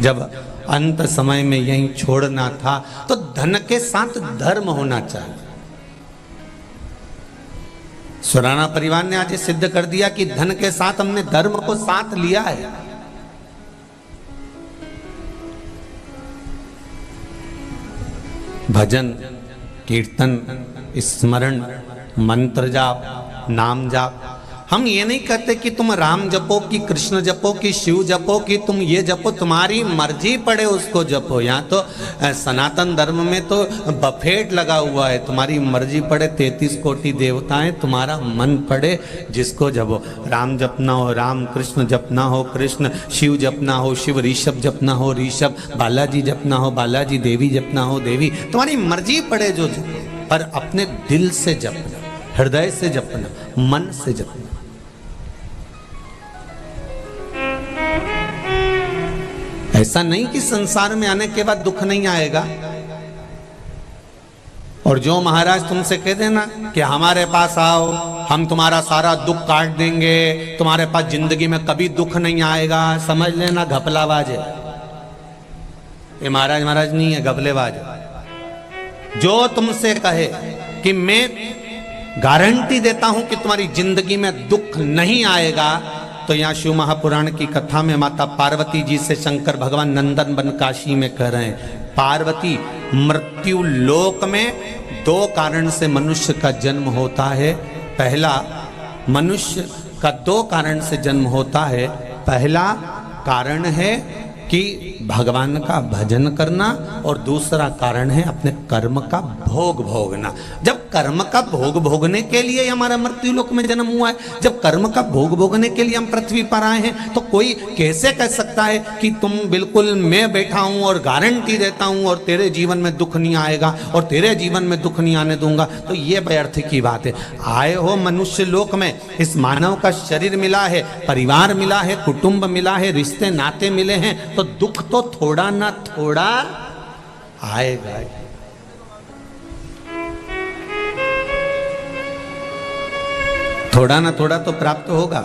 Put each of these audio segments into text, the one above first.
जब अंत समय में यही छोड़ना था तो धन के साथ धर्म होना चाहिए। सुराना परिवार ने आज सिद्ध कर दिया कि धन के साथ हमने धर्म को साथ लिया है। भजन, कीर्तन, स्मरण, मंत्र जाप, नाम जाप। हम ये नहीं कहते कि तुम राम जपो कि कृष्ण जपो कि शिव जपो कि तुम ये जपो, तुम्हारी मर्जी पड़े उसको जपो। यहाँ तो सनातन धर्म में तो बफेट लगा हुआ है, तुम्हारी मर्जी पड़े 33 कोटि देवताएं, तुम्हारा मन पड़े जिसको जपो। राम जपना हो राम, कृष्ण जपना हो कृष्ण, शिव जपना हो शिव, ऋषभ जपना हो ऋषभ, बालाजी जपना हो बालाजी, देवी जपना हो देवी, तुम्हारी मर्जी पड़े जो जपो, पर अपने दिल से जपना, हृदय से जपना, मन से जपना। ऐसा नहीं कि संसार में आने के बाद दुख नहीं आएगा। और जो महाराज तुमसे कह देना कि हमारे पास आओ, हम तुम्हारा सारा दुख काट देंगे, तुम्हारे पास जिंदगी में कभी दुख नहीं आएगा, समझ लेना घपलाबाज है ये। महाराज महाराज नहीं है, घपलेबाज है। जो तुमसे कहे कि मैं गारंटी देता हूं कि तुम्हारी जिंदगी में दुख नहीं आएगा, तो यहाँ शिव महापुराण की कथा में माता पार्वती जी से शंकर भगवान नंदन बन काशी में कह रहे हैं, पार्वती मृत्यु लोक में 2 कारण से मनुष्य का जन्म होता है। पहला, मनुष्य का 2 कारण से जन्म होता है। पहला कारण है कि भगवान का भजन करना, और दूसरा कारण है अपने कर्म का भोग भोगना। जब कर्म का भोग भोगने के लिए हमारा मृत्यु लोक में जन्म हुआ है, जब कर्म का भोग भोगने के लिए हम पृथ्वी पर आए हैं, तो कोई कैसे कह सकता है कि तुम बिल्कुल मैं बैठा हूं और गारंटी देता हूं और तेरे जीवन में दुख नहीं आएगा और तेरे जीवन में दुख नहीं आने दूंगा, तो ये व्यर्थ की बात है। आए हो मनुष्य लोक में, इस मानव का शरीर मिला है, परिवार मिला है, कुटुंब मिला है, रिश्ते नाते मिले हैं, तो दुख तो थोड़ा ना थोड़ा आएगा। थोड़ा ना थोड़ा तो प्राप्त होगा,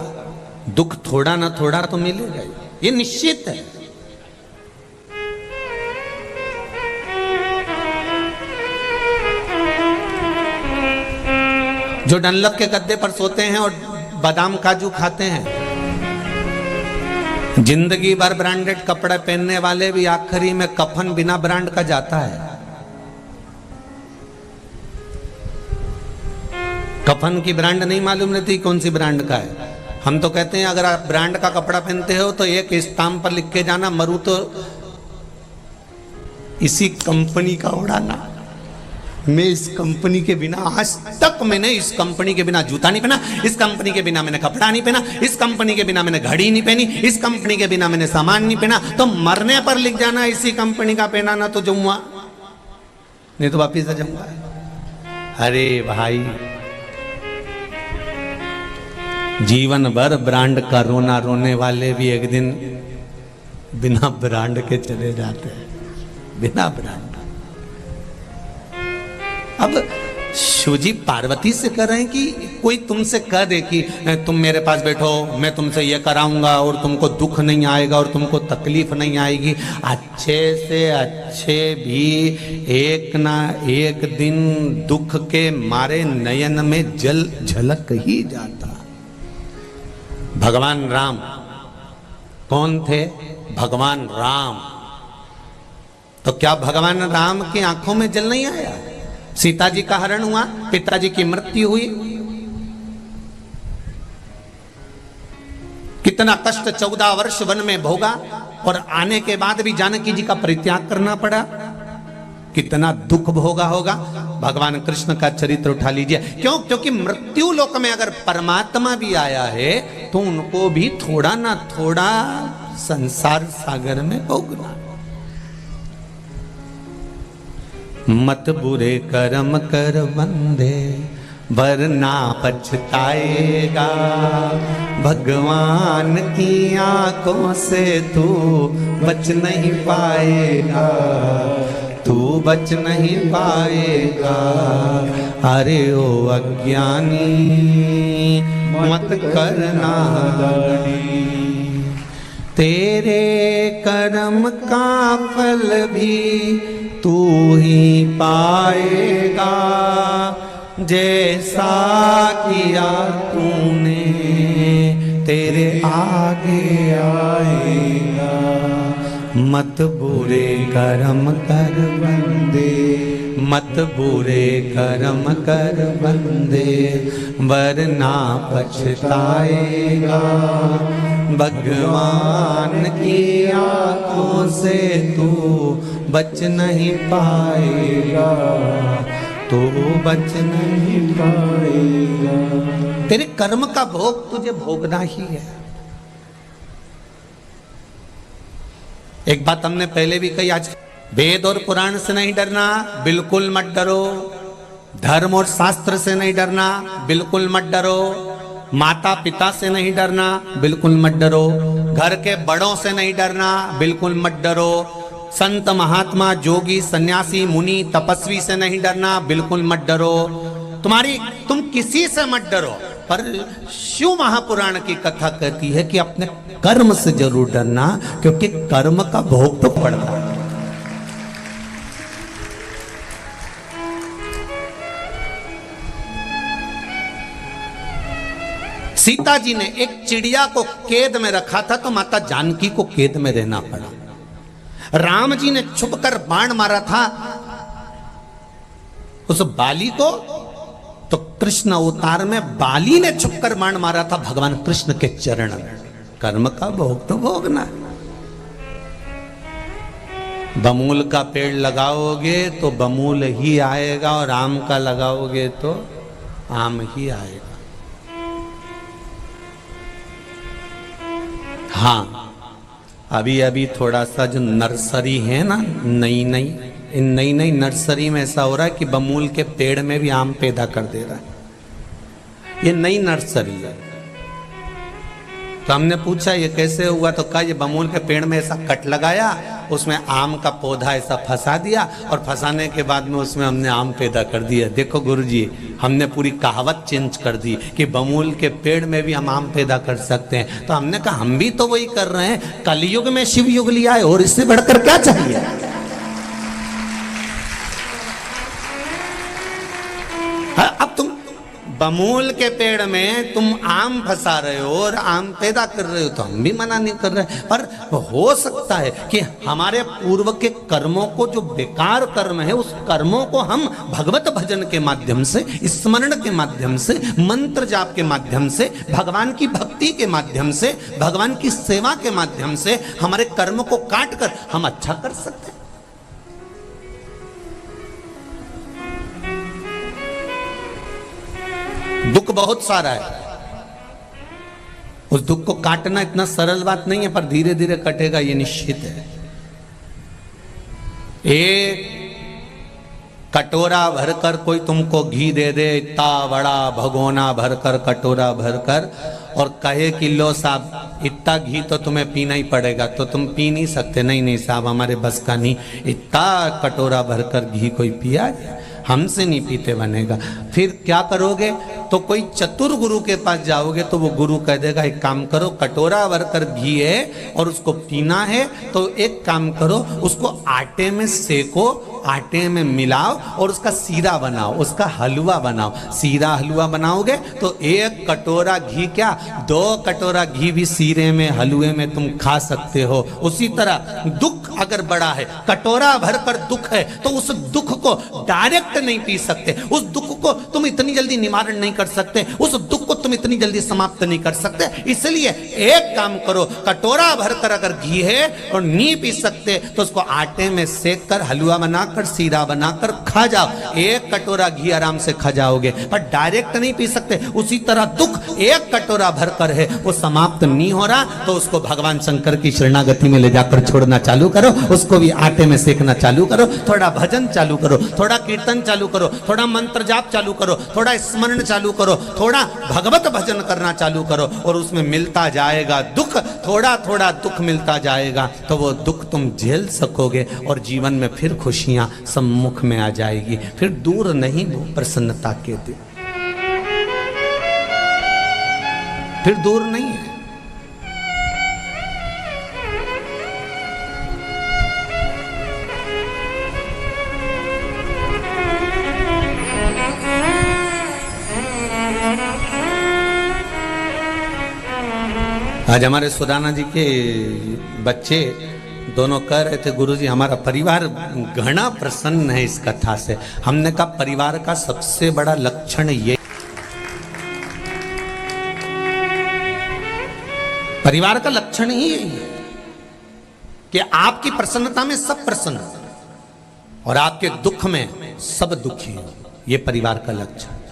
दुख थोड़ा ना थोड़ा तो मिलेगा, ये निश्चित है। जो डनलप के गद्दे पर सोते हैं और बादाम काजू खाते हैं, जिंदगी भर ब्रांडेड कपड़े पहनने वाले भी आखिरी में कफन बिना ब्रांड का जाता है। कफन की ब्रांड नहीं मालूम रहती कौन सी ब्रांड का है। हम तो कहते हैं अगर आप ब्रांड का कपड़ा पहनते हो तो एक स्टाम्प पर लिख के जाना, मरू तो इसी कंपनी का उड़ाना। मैं इस कंपनी के बिना, आज तक मैंने इस कंपनी के बिना जूता नहीं पहना, इस कंपनी के बिना मैंने कपड़ा नहीं पहना, इस कंपनी के बिना मैंने घड़ी नहीं पहनी, इस कंपनी के बिना मैंने सामान नहीं पहना। तो मरने पर लिख जाना इसी कंपनी का पहना, ना तो जाऊंगा, नहीं तो वापिस आ जाऊंगा। अरे भाई, जीवन भर ब्रांड का रोना रोने वाले भी एक दिन बिना ब्रांड के चले जाते हैं, बिना ब्रांड। अब शिवजी पार्वती से कह रहे हैं कि कोई तुमसे कह दे कि तुम मेरे पास बैठो, मैं तुमसे ये कराऊंगा और तुमको दुख नहीं आएगा और तुमको तकलीफ नहीं आएगी। अच्छे से अच्छे भी एक ना एक दिन दुख के मारे नयन में जल झलक ही जाता। भगवान राम कौन थे? भगवान राम। तो क्या भगवान राम की आंखों में जल नहीं आया? सीता जी का हरण हुआ, पिताजी की मृत्यु हुई, कितना कष्ट 14 वर्ष वन में भोगा और आने के बाद भी जानकी जी का परित्याग करना पड़ा, कितना दुख भोगा होगा। भगवान कृष्ण का चरित्र उठा लीजिए। क्यों? क्योंकि मृत्यु लोक में अगर परमात्मा भी आया है तो उनको भी थोड़ा ना थोड़ा संसार सागर में भोगना। मत बुरे कर्म कर बंधे वरना पछताएगा, भगवान की आंखों से तू बच नहीं पाएगा, तू बच नहीं पाएगा। अरे ओ अज्ञानी मत करना तेरे कर्म का फल भी तू ही पाएगा, जैसा किया तूने तेरे आगे आएगा। मत बुरे कर्म कर बंदे, मत बुरे कर्म कर बंदे, वरना पछताएगा। भगवान की आंखों से तू बच नहीं पाएगा, तू बच नहीं पाएगा। तेरे कर्म का भोग तुझे भोगना ही है। एक बात हमने पहले भी कही, आज वेद और पुराण से नहीं डरना, बिल्कुल मत डरो। धर्म और शास्त्र से नहीं डरना, बिल्कुल मत डरो। माता पिता से नहीं डरना, बिल्कुल मत डरो। घर के बड़ों से नहीं डरना, बिल्कुल मत डरो। संत महात्मा जोगी सन्यासी मुनि तपस्वी से नहीं डरना, बिल्कुल मत डरो। तुम किसी से मत डरो, पर शिव महापुराण की कथा कहती है कि अपने कर्म से जरूर डरना, क्योंकि कर्म का भोग तो पड़ता है। सीता जी ने एक चिड़िया को कैद में रखा था, तो माता जानकी को कैद में रहना पड़ा। राम जी ने छुपकर बाण मारा था उस बाली को, तो कृष्ण अवतार में बाली ने छुपकर बाण मारा था भगवान कृष्ण के चरण में। कर्म का भोग तो भोगना। बमूल का पेड़ लगाओगे तो बमूल ही आएगा, और आम का लगाओगे तो आम ही आएगा। हाँ, अभी अभी थोड़ा सा जो नर्सरी है ना, नई नई नर्सरी में ऐसा हो रहा है कि बमूल के पेड़ में भी आम पैदा कर दे रहा है। ये नई नर्सरी है। तो हमने पूछा ये कैसे हुआ, तो कहा ये बमूल के पेड़ में ऐसा कट लगाया, उसमें आम का पौधा ऐसा फंसा दिया, और फंसाने के बाद में उसमें हमने आम पैदा कर दिया। देखो गुरुजी, हमने पूरी कहावत चेंज कर दी कि बमूल के पेड़ में भी हम आम पैदा कर सकते हैं। तो हमने कहा हम भी तो वही कर रहे हैं। कलयुग में शिव युग लिया है, और इससे बढ़कर क्या चाहिए। अब तुम बमूल के पेड़ में तुम आम फंसा रहे हो और आम पैदा कर रहे हो, तो हम भी मना नहीं कर रहे। पर हो सकता है कि हमारे पूर्व के कर्मों को, जो बेकार कर्म है, उस कर्मों को हम भगवत भजन के माध्यम से, स्मरण के माध्यम से, मंत्र जाप के माध्यम से, भगवान की भक्ति के माध्यम से, भगवान की सेवा के माध्यम से हमारे कर्म को काट कर हम अच्छा कर सकते हैं। दुख बहुत सारा है, उस दुख को काटना इतना सरल बात नहीं है, पर धीरे धीरे कटेगा ये निश्चित है। एक कटोरा भरकर कोई तुमको घी दे दे, इतना बड़ा भगोना भरकर, कटोरा भरकर, और कहे कि लो साहब इतना घी तो तुम्हें पीना ही पड़ेगा, तो तुम पी नहीं सकते। नहीं साहब, हमारे बस का नहीं, इतना कटोरा भरकर घी कोई पिया, हमसे नहीं पीते बनेगा। फिर क्या करोगे, तो कोई चतुर गुरु के पास जाओगे, तो वो गुरु कह देगा एक काम करो, कटोरा भरकर घी है और उसको पीना है, तो एक काम करो, उसको आटे में सेको, आटे में मिलाओ और उसका सीरा बनाओ, उसका हलवा बनाओ। सीरा हलवा बनाओगे तो एक कटोरा घी क्या, 2 कटोरा घी भी सीरे में, हलवे में तुम खा सकते हो। उसी तरह दुख अगर बड़ा है, कटोरा भरकर दुख है, तो उस दुख को डायरेक्ट नहीं पी सकते, उस दुख को तुम इतनी जल्दी निवारण नहीं कर सकते, उस दुख को तुम इतनी जल्दी समाप्त नहीं कर सकते। इसलिए एक काम करो, कटोरा भरकर अगर घी है और नहीं पी सकते, तो उसको आटे में सेक कर, हलवा बनाकर, सीरा बनाकर खा जाओ। एक कटोरा घी आराम से खा जाओगे, पर डायरेक्ट नहीं पी सकते। उसी तरह दुख एक कटोरा भरकर है, वो समाप्त नहीं हो रहा, तो उसको भगवान शंकर की शरणागति में ले जाकर छोड़ना चालू करो, उसको भी आटे में सेकना चालू करो, थोड़ा भजन चालू करो, थोड़ा कीर्तन चालू करो, थोड़ा मंत्र जाप चालू करो, थोड़ा स्मरण चालू करो, थोड़ा भगवत भजन करना चालू करो, और उसमें मिलता जाएगा दुख, थोड़ा थोड़ा दुख मिलता जाएगा, तो वो दुख तुम झेल सकोगे और जीवन में फिर खुशियां सम्मुख में आ जाएगी। फिर दूर नहीं वो प्रसन्नता के दिन, फिर दूर नहीं है। आज हमारे सुदाना जी के बच्चे दोनों कह रहे थे, गुरुजी हमारा परिवार घना प्रसन्न है इस कथा से। हमने कहा परिवार का सबसे बड़ा लक्षण ये, परिवार का लक्षण ही यही है कि आपकी प्रसन्नता में सब प्रसन्न और आपके दुख में सब दुखी हैं। ये परिवार का लक्षण।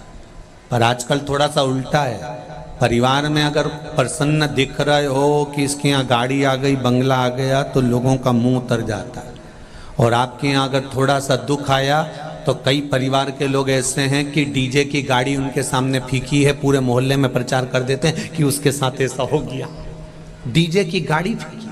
पर आजकल थोड़ा सा उल्टा है। परिवार में अगर प्रसन्न दिख रहे हो कि इसके यहाँ गाड़ी आ गई, बंगला आ गया, तो लोगों का मुंह उतर जाता है। और आपके यहाँ अगर थोड़ा सा दुख आया तो कई परिवार के लोग ऐसे हैं कि डीजे की गाड़ी उनके सामने फीकी है, पूरे मोहल्ले में प्रचार कर देते हैं कि उसके साथ ऐसा हो गया, डीजे की गाड़ी फीकी।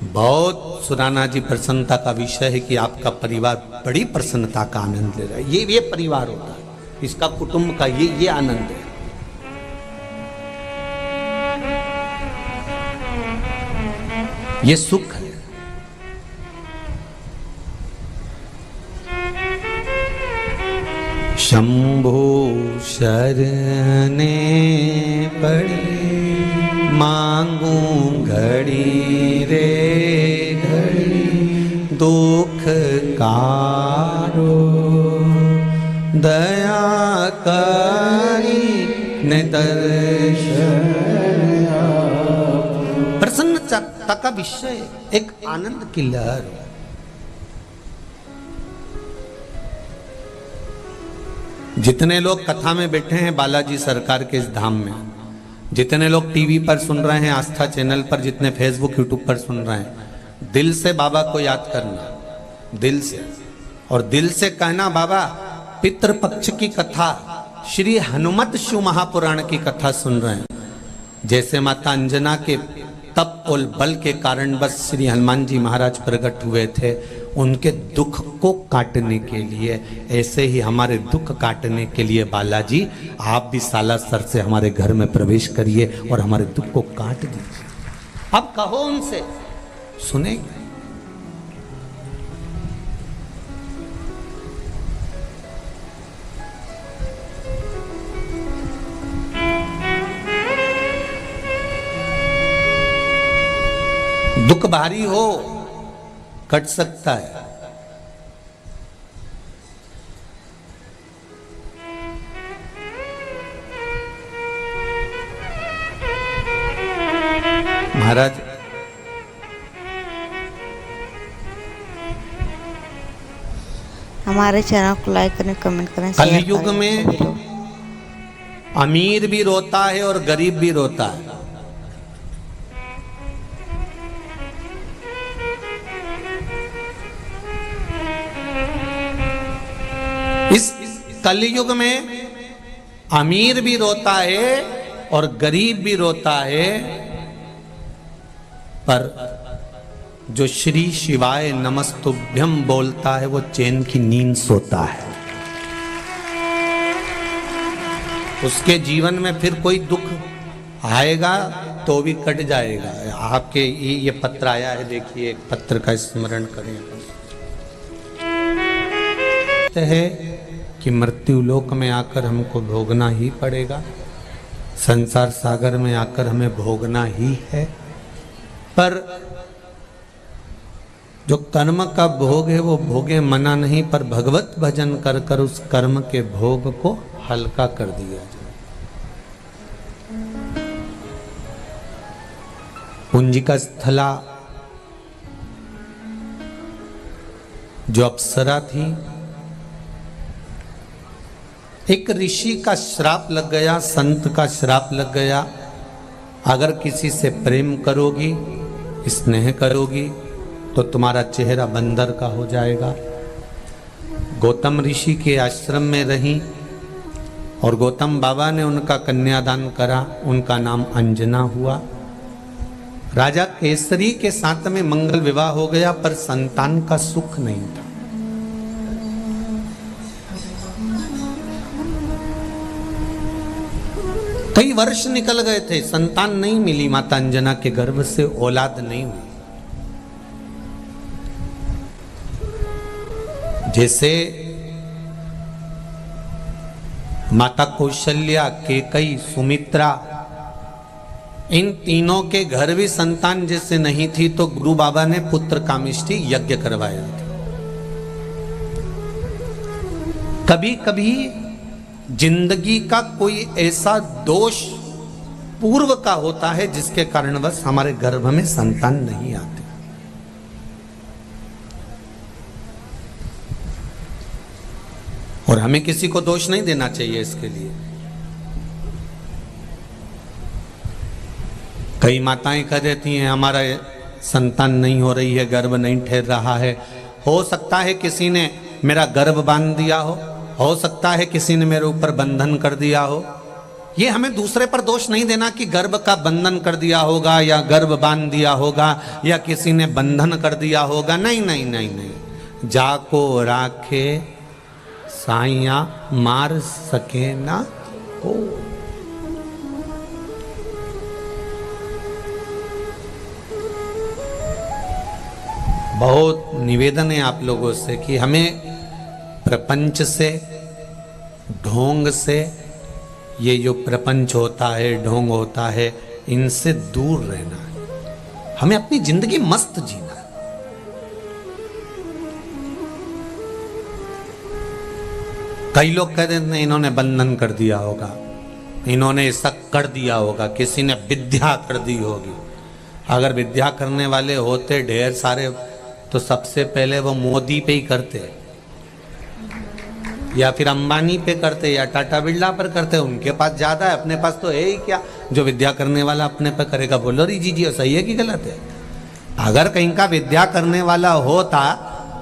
बहुत सुराना जी प्रसन्नता का विषय है कि आपका परिवार बड़ी प्रसन्नता का आनंद ले रहा है। ये परिवार होता है, इसका कुटुंब का ये आनंद है। ये सुख है। शंभो शरणे पड़ी मांगू घड़ी रे घड़ी, दुख कारो दया करी ने दर्शन। प्रसन्नता का विषय एक आनंद की लहर। जितने लोग कथा में बैठे हैं बालाजी सरकार के इस धाम में, जितने लोग टीवी पर सुन रहे हैं, आस्था चैनल पर, जितने फेसबुक यूट्यूब पर सुन रहे हैं, दिल से बाबा को याद करना, दिल से। और दिल से कहना, बाबा पितृपक्ष की कथा, श्री हनुमत शिव महापुराण की कथा सुन रहे हैं। जैसे माता अंजना के तप और बल के कारण बस श्री हनुमान जी महाराज प्रकट हुए थे उनके दुख को काटने के लिए, ऐसे ही हमारे दुख काटने के लिए बालाजी आप भी सालासर से हमारे घर में प्रवेश करिए और हमारे दुख को काट दीजिए। अब कहो उनसे, सुनेंगे। दुख भारी हो कट सकता है। महाराज हमारे चैनल को लाइक करें, कमेंट करें। कलयुग में अमीर भी रोता है और गरीब भी रोता है। इस कलयुग में अमीर भी रोता है और गरीब भी रोता है, पर जो श्री शिवाय नमस्तुभ्यम बोलता है वो चैन की नींद सोता है। उसके जीवन में फिर कोई दुख आएगा तो भी कट जाएगा। आपके ये पत्र आया है, देखिए, एक पत्र का स्मरण करें। है कि मृत्यु लोक में आकर हमको भोगना ही पड़ेगा, संसार सागर में आकर हमें भोगना ही है। पर जो कर्म का भोग है वो भोगे मना नहीं, पर भगवत भजन कर कर उस कर्म के भोग को हल्का कर दिया जाए। पुंजिका स्थला जो अप्सरा थी, एक ऋषि का श्राप लग गया, संत का श्राप लग गया, अगर किसी से प्रेम करोगी, स्नेह करोगी तो तुम्हारा चेहरा बंदर का हो जाएगा। गौतम ऋषि के आश्रम में रही और गौतम बाबा ने उनका कन्यादान करा, उनका नाम अंजना हुआ। राजा केसरी के साथ में मंगल विवाह हो गया, पर संतान का सुख नहीं था। कई वर्ष निकल गए थे, संतान नहीं मिली, माता अंजना के गर्भ से औलाद नहीं हुई। जैसे माता कौशल्या, केकई, सुमित्रा इन तीनों के घर भी संतान जिससे नहीं थी तो गुरु बाबा ने पुत्र कामिष्टि यज्ञ करवाया था। कभी कभी जिंदगी का कोई ऐसा दोष पूर्व का होता है जिसके कारणवश हमारे गर्भ में संतान नहीं आती। और हमें किसी को दोष नहीं देना चाहिए इसके लिए। कई माताएं कह देती हैं हमारा संतान नहीं हो रही है, गर्भ नहीं ठहर रहा है। हो सकता है किसी ने मेरा गर्भ बांध दिया हो सकता है किसी ने मेरे ऊपर बंधन कर दिया हो। ये हमें दूसरे पर दोष नहीं देना कि गर्भ का बंधन कर दिया होगा या गर्भ बांध दिया होगा या किसी ने बंधन कर दिया होगा। नहीं नहीं नहीं नहीं, जाको राखे साइया मार सके ना हो। बहुत निवेदन है आप लोगों से कि हमें प्रपंच से, ढोंग से, ये जो प्रपंच होता है, ढोंग होता है, इनसे दूर रहना है। हमें अपनी जिंदगी मस्त जीना है। कई लोग कहते हैं इन्होंने बंधन कर दिया होगा, इन्होंने ऐसा कर दिया होगा, किसी ने विद्या कर दी होगी। अगर विद्या करने वाले होते ढेर सारे तो सबसे पहले वो मोदी पे ही करते या फिर अंबानी पे करते या टाटा बिरला पर करते। उनके पास ज्यादा है, अपने पास तो है ही क्या जो विद्या करने वाला अपने पे करेगा। बोलो री जी सही है कि गलत है? अगर कहीं का विद्या करने वाला होता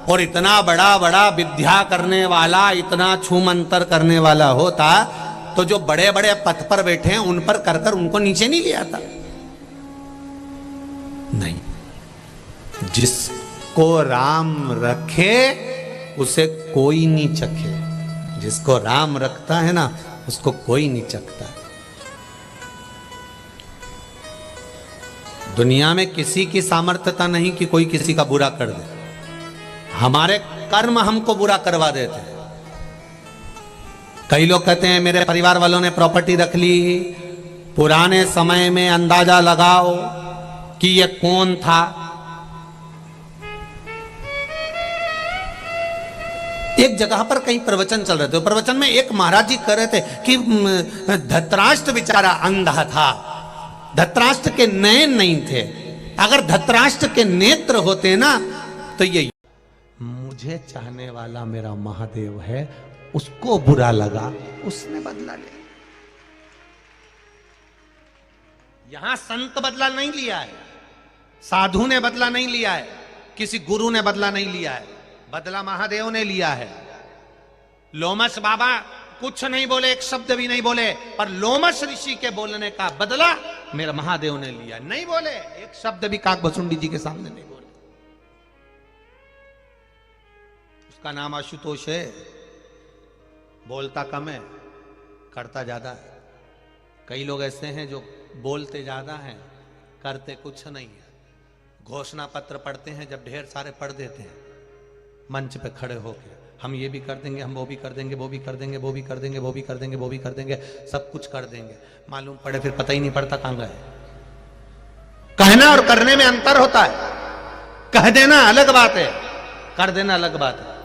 और इतना बड़ा बड़ा विद्या करने वाला, इतना छू मंतर करने वाला होता तो जो बड़े बड़े पद पर बैठे हैं उन पर कर उनको नीचे नहीं ले आता। नहीं, जिसको राम रखे उसे कोई नहीं चखे। जिसको राम रखता है ना उसको कोई नहीं चखता। दुनिया में किसी की सामर्थ्यता नहीं कि कोई किसी का बुरा कर दे। हमारे कर्म हमको बुरा करवा देते हैं। कई लोग कहते हैं मेरे परिवार वालों ने प्रॉपर्टी रख ली। पुराने समय में अंदाजा लगाओ कि ये कौन था। एक जगह पर कहीं प्रवचन चल रहे थे, प्रवचन में एक महाराज जी कह रहे थे कि धृतराष्ट्र बेचारा अंधा था, धृतराष्ट्र के नयन नहीं थे। अगर धृतराष्ट्र के नेत्र होते ना तो ये मुझे चाहने वाला मेरा महादेव है, उसको बुरा लगा, उसने बदला लिया। यहां संत बदला नहीं लिया है, साधु ने बदला नहीं लिया है, किसी गुरु ने बदला नहीं लिया है, बदला महादेव ने लिया है। लोमस बाबा कुछ नहीं बोले, एक शब्द भी नहीं बोले, पर लोमस ऋषि के बोलने का बदला मेरा महादेव ने लिया। नहीं बोले, एक शब्द भी काकभसुंडी जी के सामने नहीं बोले। उसका नाम आशुतोष है। बोलता कम है, करता ज्यादा है। कई लोग ऐसे हैं जो बोलते ज्यादा हैं, करते कुछ नहीं है। घोषणा पत्र पढ़ते हैं, जब ढेर सारे पढ़ देते हैं मंच पे खड़े होकर, हम ये भी कर देंगे, हम वो भी कर देंगे, वो भी कर देंगे, वो भी कर देंगे, वो भी कर देंगे, वो भी कर देंगे, सब कुछ कर देंगे। मालूम पड़े फिर पता ही नहीं पड़ता कहां गए। कहना और करने में अंतर होता है। कह देना अलग बात है, कर देना अलग बात है।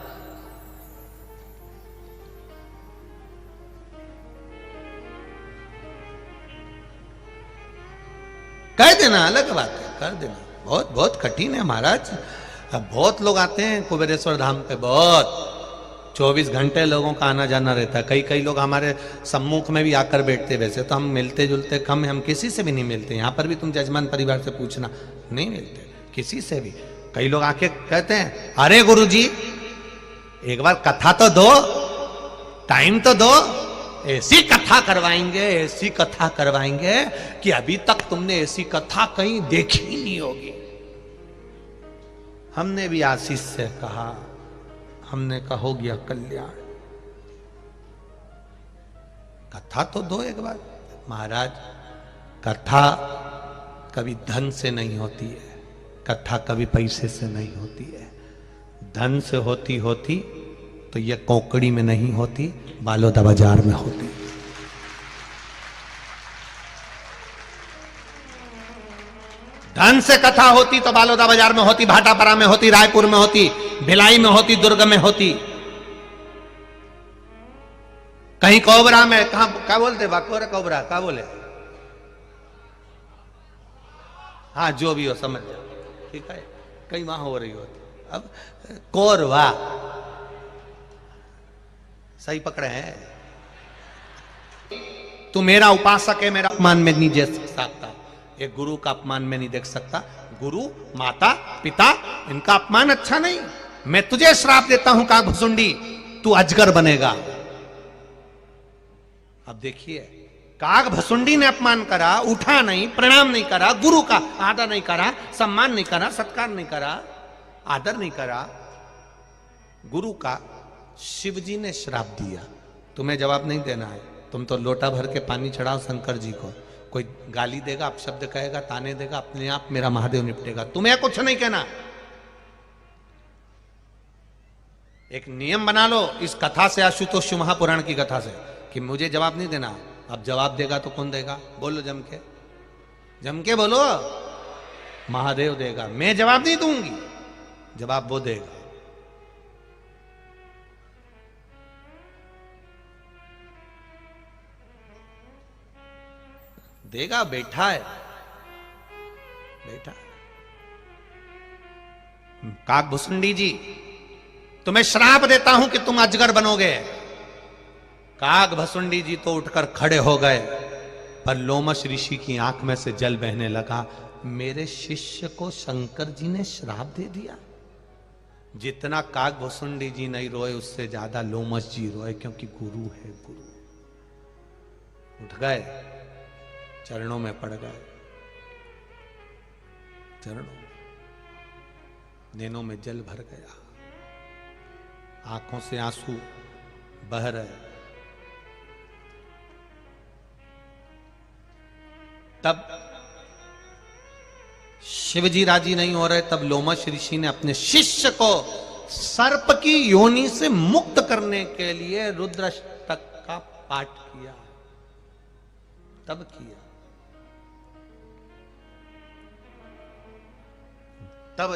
कह देना अलग बात है, कर देना बहुत बहुत कठिन है महाराज। बहुत लोग आते हैं कुबेरेश्वर धाम पे, बहुत 24 घंटे लोगों का आना जाना रहता है। कई लोग हमारे सम्मुख में भी आकर बैठते। वैसे तो हम मिलते जुलते कम है, हम किसी से भी नहीं मिलते। यहाँ पर भी तुम जजमान परिवार से पूछना, नहीं मिलते किसी से भी। कई लोग आके कहते हैं अरे गुरुजी एक बार कथा तो दो, टाइम तो दो, ऐसी कथा करवाएंगे, ऐसी कथा करवाएंगे कि अभी तक तुमने ऐसी कथा कहीं देखी ही नहीं होगी। हमने भी आशीष से कहा, हमने कहा हो गया कल्याण, कथा तो दो एक बार। महाराज कथा कभी धन से नहीं होती है, कथा कभी पैसे से नहीं होती है। धन से होती होती तो ये कोकड़ी में नहीं होती, बालोदा बाजार में होती। ढंग से कथा होती तो बालोदा बाजार में होती, भाटापरा में होती, रायपुर में होती, भिलाई में होती, दुर्ग में होती, कहीं कोबरा में, कहा क्या बोलते बाकोरा कोबरा क्या बोले, हाँ जो भी हो समझ जाओ, ठीक है, कहीं वहां हो रही होती। अब कोरवा सही पकड़े हैं। तू मेरा उपासक है, मेरा अपमान में नहीं देख सकता, एक गुरु का अपमान में नहीं देख सकता। गुरु माता पिता इनका अपमान अच्छा नहीं। मैं तुझे श्राप देता हूं काग भुसुंडी, तू अजगर बनेगा। अब देखिए, काग भसुंडी ने अपमान करा, उठा नहीं, प्रणाम नहीं करा, गुरु का आदर नहीं करा, सम्मान नहीं करा, सत्कार नहीं करा, आदर नहीं करा गुरु का। शिव जी ने श्राप दिया, तुम्हें जवाब नहीं देना है। तुम तो लोटा भर के पानी चढ़ाओ शंकर जी को, कोई गाली देगा, अपशब्द कहेगा, ताने देगा, अपने आप मेरा महादेव निपटेगा, तुम्हें कुछ नहीं कहना। एक नियम बना लो इस कथा से, आशुतोष महापुराण की कथा से, कि मुझे जवाब नहीं देना। अब जवाब देगा तो कौन देगा? बोलो जम के बोलो, महादेव देगा। मैं जवाब नहीं दूंगी, जवाब वो देगा। देगा, बैठा है, बैठा है। काग भुसुंडी जी, तुम्हें श्राप देता हूं कि तुम अजगर बनोगे। काग भसुंडी जी तो उठकर खड़े हो गए, पर लोमश ऋषि की आंख में से जल बहने लगा। मेरे शिष्य को शंकर जी ने श्राप दे दिया। जितना काग भसुंडी जी नहीं रोए, उससे ज्यादा लोमश जी रोए, क्योंकि गुरु है गुरु। उठ गए, चरणों में पड़ गए, चरणों नैनों में जल भर गया, आंखों से आंसू बह रहे। तब शिवजी राजी नहीं हो रहे, तब लोमश ऋषि ने अपने शिष्य को सर्प की योनि से मुक्त करने के लिए रुद्राष्टक का पाठ किया। तब किया, तब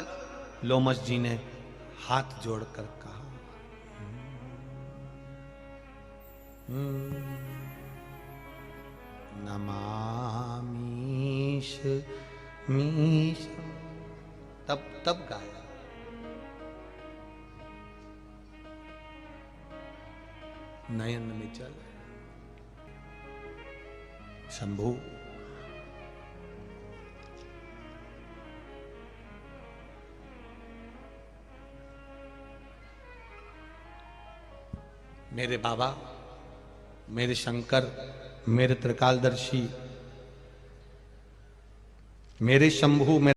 लोमश जी ने हाथ जोड़कर कहा, नमामीश मीश। तब गाया। नयन में जल। शंभु मेरे बाबा, मेरे शंकर, मेरे त्रिकालदर्शी, मेरे शंभु,